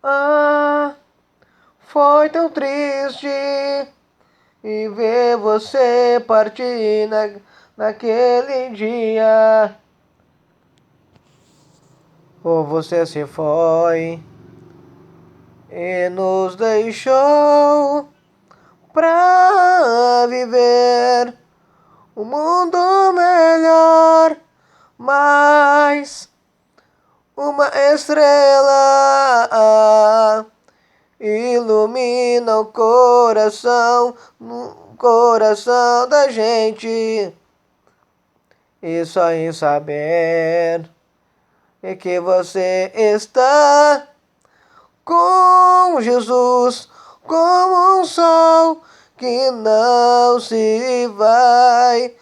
Ah, foi tão triste e ver você partir naquele dia. Ou você se foi e nos deixou pra viver um mundo melhor, mas uma estrela ilumina o coração da gente. E só em saber que você está com Jesus, como um sol que não se vai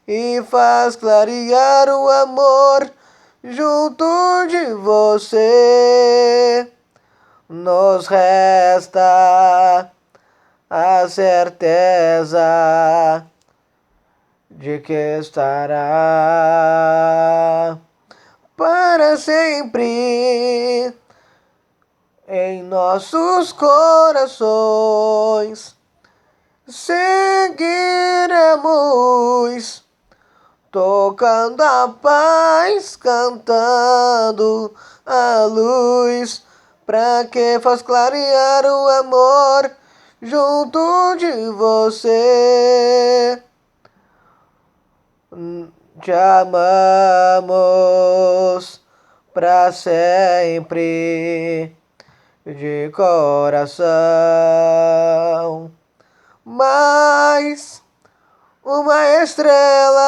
e faz clarear o amor junto de você. Nos resta a certeza de que estará para sempre em nossos corações. Seguiremos tocando a paz, cantando a luz, pra que faz clarear o amor junto de você. Te amamos pra sempre, de coração. Mas uma estrela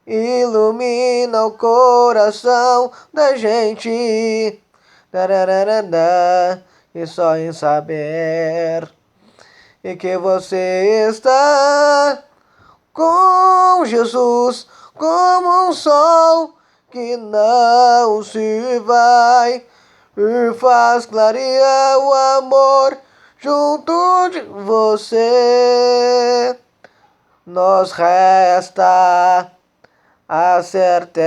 ilumina o coração da gente. Tararara, e só em saber e que você está com Jesus, como um sol que não se vai e faz clarear o amor junto de você. Nos resta a certeza